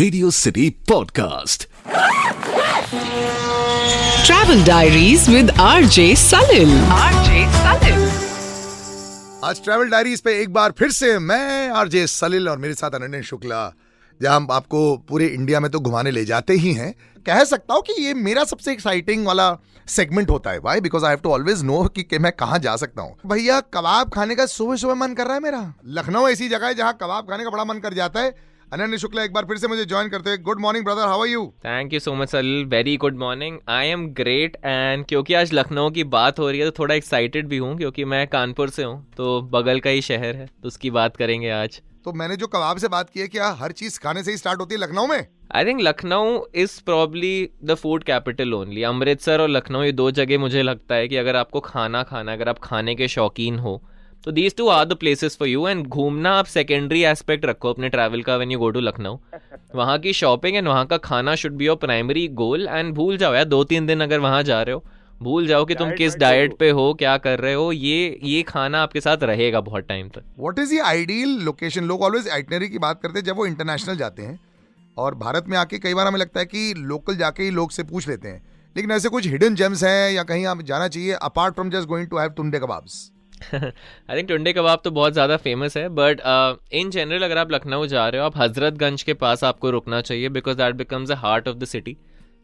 Radio city podcast travel diaries with RJ Salil. आज travel diaries पे एक बार फिर से मैं आरजे सलिल और मेरे साथ अनन्या शुक्ला, जहां हम आपको पूरे इंडिया में तो घुमाने ले जाते ही हैं। कह सकता हूं कि ये मेरा सबसे एक्साइटिंग वाला सेगमेंट होता है। Why? Because I have to always know कि मैं कहां जा सकता हूं। भैया, कबाब खाने का सुबह सुबह मन कर रहा है मेरा। लखनऊ ऐसी जगह है जहां कबाब खाने का बड़ा मन कर जाता है। अनन्या शुक्ला एक बार फिर से मुझे ज्वाइन करते हैं। Good morning brother, how are you? Thank you so much Salil, very good morning. I am great. And क्योंकि आज लखनऊ की बात हो रही है तो थोड़ा एक्साइटेड भी हूँ, क्योंकि मैं कानपुर से हूँ, तो बगल का ही शहर है, तो उसकी बात करेंगे आज। तो मैंने जो कबाब से बात की है, क्या हर चीज खाने से ही स्टार्ट होती है लखनऊ में? I think Lucknow is probably the food capital only. Amritsar और लखनऊ, ये दो जगह मुझे लगता है कि अगर आपको खाना अगर आप खाने के शौकीन हो तो these two are the places for you. And घूमना आप सेकेंडरी एस्पेक्ट रखो अपने ट्रैवल का when you go to Lucknow. वहाँ की शॉपिंग एंड वहाँ का खाना should be your primary goal. And भूल जाओ यार, 2-3 दिन अगर वहाँ जा रहे हो, भूल जाओ कि तुम किस डाइट पे हो, क्या कर रहे हो। ये खाना आपके साथ रहेगा बहुत टाइम तक। What is the ideal location? लोग ऑलवेज आइटनरी की बात करते हैं जब वो इंटरनेशनल जाते हैं, और भारत में आके कई बार हमें लगता है कि लोकल जाके ही लोग से पूछ लेते हैं। लेकिन ऐसे कुछ हिडन जेम्स हैं या कहीं आप जाना चाहिए apart from just going to have Tunde kebabs? I think Tunde कबाब तो बहुत ज़्यादा फेमस है, बट इन जनरल अगर आप लखनऊ जा रहे हो, आप हजरतगंज के पास आपको रुकना चाहिए, because that becomes the heart of the city.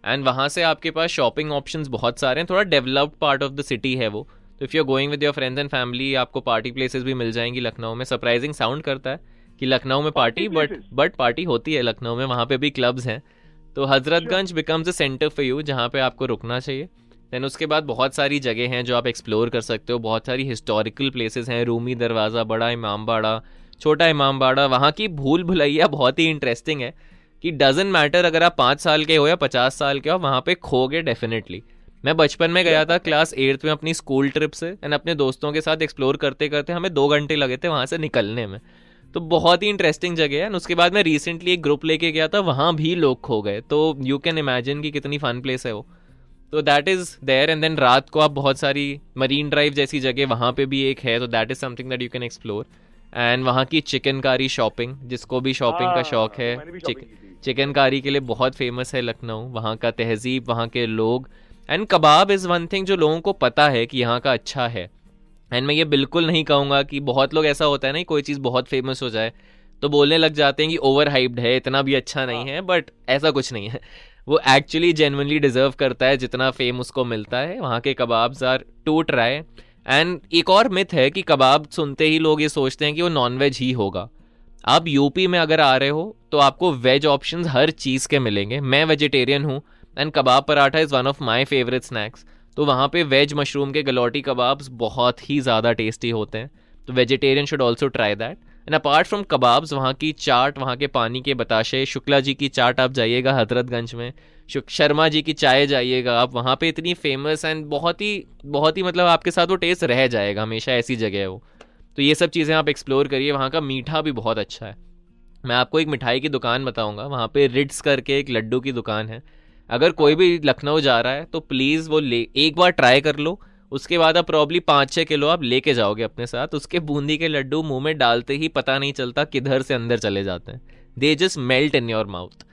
And वहाँ से आपके पास शॉपिंग ऑप्शंस बहुत सारे हैं। थोड़ा developed part of the city है वो, तो if you are going with your friends and family, आपको पार्टी प्लेसेस भी मिल जाएंगी लखनऊ में। सरप्राइजिंग साउंड करता है कि लखनऊ में पार्टी, बट पार्टी होती है लखनऊ में, वहाँ पे भी क्लब्स हैं। तो Hazratganj becomes the centre for you, जहाँ पे आपको रुकना चाहिए। देन उसके बाद बहुत सारी जगह हैं जो आप एक्सप्लोर कर सकते हो। बहुत सारी हिस्टोरिकल प्लेसेस हैं, रूमी दरवाज़ा, बड़ा इमाम बाड़ा, छोटा इमाम बाड़ा। वहाँ की भूल भुलैया बहुत ही इंटरेस्टिंग है कि डजंट मैटर अगर आप 5 साल के हो या 50 साल के हो, वहाँ पे खोगे डेफिनेटली। मैं बचपन में गया था क्लास 8th में अपनी स्कूल ट्रिप से, एंड अपने दोस्तों के साथ एक्सप्लोर करते करते हमें 2 घंटे लगे थे वहाँ से निकलने में। तो बहुत ही इंटरेस्टिंग जगह है। उसके बाद मैं रिसेंटली एक ग्रुप लेके गया था, वहाँ भी लोग खो गए। तो यू कैन इमेजिन कि कितनी फन प्लेस है वो। तो that is there. And then रात को आप बहुत सारी मरीन ड्राइव जैसी जगह वहाँ पे भी एक है, तो that is something that you can explore. And वहाँ की चिकनकारी शॉपिंग, जिसको भी शॉपिंग का शौक है, चिकनकारी के लिए बहुत फेमस है लखनऊ। वहाँ का तहजीब, वहाँ के लोग। And kebab is one thing जो लोगों को पता है कि यहाँ का अच्छा है। एंड मैं ये बिल्कुल नहीं कहूँगा कि बहुत लोग, ऐसा होता है ना, कोई चीज़ बहुत फेमस हो जाए तो बोलने लग जाते हैं कि ओवर हाइप्ड है, इतना भी अच्छा नहीं है। बट ऐसा कुछ नहीं है, वो एक्चुअली जेन्युइनली डिजर्व करता है जितना फेम उसको मिलता है। वहाँ के kebabs are to try. And एक और मिथ है कि कबाब सुनते ही लोग ये सोचते हैं कि वो नॉनवेज ही होगा। आप यूपी में अगर आ रहे हो तो आपको वेज ऑप्शंस हर चीज़ के मिलेंगे। मैं वेजिटेरियन हूँ, and kebab paratha is one of my favourite snacks. तो वहाँ पे वेज मशरूम के गलौटी कबाब्स बहुत ही ज़्यादा टेस्टी होते हैं, तो vegetarian should also try that. And apart from kebabs, वहाँ की चाट, वहाँ के पानी के बताशे, शुक्ला जी की चाट आप जाइएगा हजरतगंज में, शर्मा जी की चाय जाइएगा आप, वहाँ पे इतनी फेमस एंड बहुत ही मतलब आपके साथ वो टेस्ट रह जाएगा हमेशा, ऐसी जगह है वो। तो ये सब चीज़ें आप एक्सप्लोर करिए। वहाँ का मीठा भी बहुत अच्छा है। मैं आपको एक मिठाई की दुकान बताऊँगा, वहाँ पे रिट्स करके एक लड्डू की दुकान है। अगर कोई भी लखनऊ जा रहा है तो प्लीज़ वो एक बार ट्राई कर लो। उसके बाद आप प्रॉब्ली 5-6 किलो आप लेके जाओगे अपने साथ। उसके बूंदी के लड्डू मुंह में डालते ही पता नहीं चलता किधर से अंदर चले जाते हैं। They just melt in your mouth.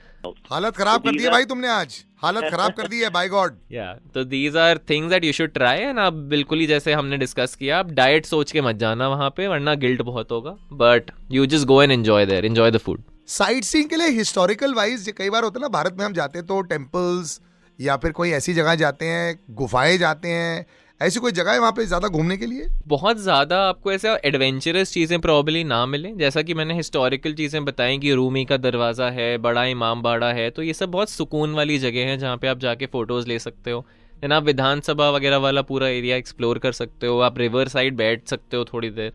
हालत खराब कर दी है भाई तुमने आज, हालत खराब कर दी है, बाय गॉड। या तो these are things that you should try. And आप बिल्कुल ही जैसे हमने डिस्कस किया, आप डाइट सोच के मत जाना वहाँ पे, वरना गिल्ट बहुत होगा। But you just go and enjoy there, enjoy the food. Sight seeing के लिए हिस्टोरिकल वाइज कई बार होता है ना, भारत में हम जाते हैं तो टेम्पल्स या फिर कोई ऐसी जगह जाते हैं, गुफाएं जाते हैं, ऐसी कोई जगह है वहाँ पे ज़्यादा घूमने के लिए? बहुत ज़्यादा आपको ऐसे एडवेंचरस चीज़ें प्रॉब्ली ना मिलें। जैसा कि मैंने हिस्टोरिकल चीज़ें बताई कि रूमी का दरवाज़ा है, बड़ा इमाम बाड़ा है, तो ये सब बहुत सुकून वाली जगह है जहाँ पे आप जाके फ़ोटोज़ ले सकते हो। देन आप विधानसभा वगैरह वाला पूरा एरिया एक्सप्लोर कर सकते हो, आप रिवर साइड बैठ सकते हो थोड़ी देर।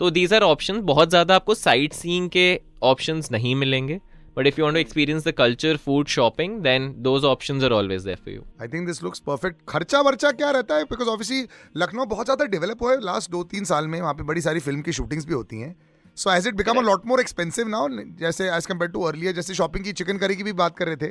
तो दीज आर ऑप्शन। बहुत ज़्यादा आपको साइट सीइंग के ऑप्शंस नहीं मिलेंगे, but if you want to experience the culture, food, shopping, then those options are always there for you. I think this looks perfect. खर्चा वर्चा क्या रहता है? Because obviously लखनऊ बहुत ज़्यादा डेवलप हुआ है लास्ट 2-3 साल में, वहाँ पे बड़ी सारी फिल्म की शूटिंग्स भी होती हैं। So has it become a lot more expensive now? जैसे as compared to earlier, जैसे शॉपिंग की, चिकन करी की भी बात कर रहे थे,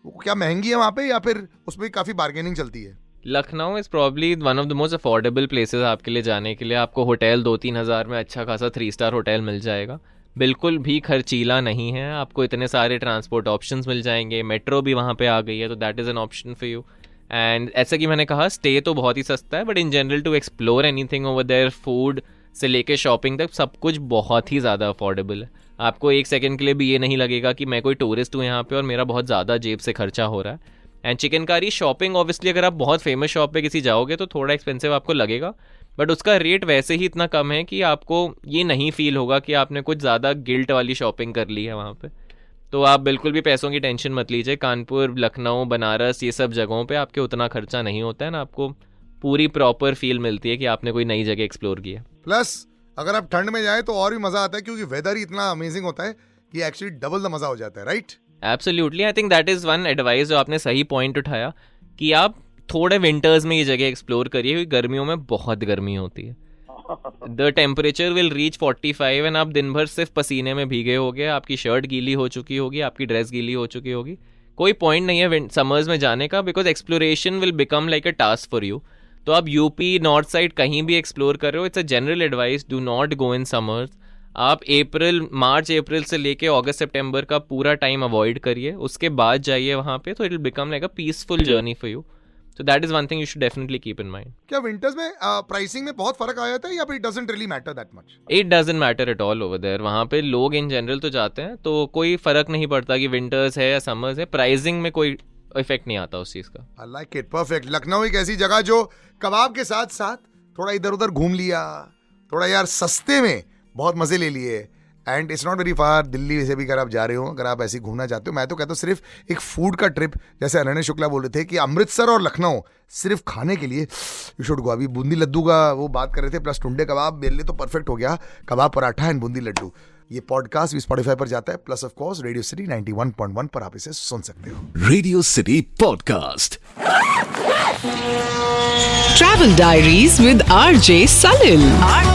वो क्या महंगी है वहाँ पे या फिर उसमें काफ़ी बार्गेनिंग चलती है? Lucknow is probably one of the most affordable places आपके लिए जाने के लिए। आपको होटल 2-3 हज़ार में अच्छा खासा 3 स्टार होटल मिल जाएगा। बिल्कुल भी खर्चीला नहीं है, आपको इतने सारे ट्रांसपोर्ट ऑप्शंस मिल जाएंगे, मेट्रो भी वहाँ पे आ गई है, तो that is an option for you. And ऐसा कि मैंने कहा स्टे तो बहुत ही सस्ता है, but in general to explore anything over there, food से लेके शॉपिंग तक सब कुछ बहुत ही ज़्यादा अफोर्डेबल है। आपको एक सेकंड के लिए भी ये नहीं लगेगा कि मैं कोई टूरिस्ट हूँ यहाँ पे और मेरा बहुत ज़्यादा जेब से खर्चा हो रहा है। एंड चिकनकारी शॉपिंग ऑब्वियसली अगर आप बहुत फेमस शॉप पे किसी जाओगे तो थोड़ा एक्सपेंसिव आपको लगेगा, बट उसका रेट वैसे ही इतना कम है कि आपको ये नहीं फील होगा कि आपने कुछ ज़्यादा गिल्ट वाली शॉपिंग कर ली है वहाँ पे। तो आप बिल्कुल भी पैसों की टेंशन मत लीजिए, कानपुर, लखनऊ, बनारस, ये सब जगहों पे आपके उतना खर्चा नहीं होता है ना, आपको पूरी प्रॉपर फील मिलती है कि आपने कोई नई जगह एक्सप्लोर की है। प्लस अगर आप ठंड में जाए तो और भी मजा आता है, क्योंकि वेदर ही इतना अमेजिंग होता है कि एक्चुअली डबल द मजा हो जाता है, right? Absolutely, I think that is one advice जो आपने सही पॉइंट उठाया कि आप थोड़े विंटर्स में ये जगह एक्सप्लोर करिए, क्योंकि गर्मियों में बहुत गर्मी होती है। The temperature will reach 45 and आप दिन भर सिर्फ पसीने में भीगे होगे, आपकी शर्ट गीली हो चुकी होगी, आपकी ड्रेस गीली हो चुकी होगी। कोई पॉइंट नहीं है समर्स में जाने का, because exploration will become like a task for you. तो आप यूपी नॉर्थ साइड कहीं भी एक्सप्लोर कर रहे हो, it's a general advice, do not go in summers. आप मार्च अप्रैल से लेके अगस्त सितंबर का पूरा टाइम अवॉइड करिए, उसके बाद जाइए वहाँ पे, तो it will become like a peaceful journey for you. So that is one thing you should definitely keep in mind. क्या विंटर्स में प्राइसिंग में बहुत फर्क आ जाता है या फिर it doesn't really matter that much? It doesn't matter at all over there. वहाँ पे लोग इन जनरल तो जाते हैं, तो कोई फर्क नहीं पड़ता कि विंटर्स है या समर्स है, प्राइसिंग में कोई इफेक्ट नहीं आता उस चीज़ का। I like it, perfect. Lucknow एक ऐसी जगह जो कबाब के साथ साथ थोड़ा इधर उधर घूम लिया, थोड़ा यार सस्ते में बहुत मजे ले लिए, and it's not very far. Delhi से भी अगर आप जा रहे हो, अगर आप ऐसे घूमना चाहते हो, मैं तो कहता हूँ सिर्फ एक फूड का ट्रिप, जैसे अनन्य शुक्ला बोल रहे थे कि अमृतसर और लखनऊ सिर्फ खाने के लिए यू शुड गो। अभी बूंदी लड्डू का वो बात कर रहे थे, प्लस टुंडे कबाब, मेरे लिए तो परफेक्ट हो गया कबाब पराठा एंड बूंदी लड्डू। ये पॉडकास्ट भी स्पॉटिफाई पर जाता है, plus of course radio city 91.1 पर आप इसे सुन सकते हो। Radio City Podcast. Travel Diaries with RJ Salil.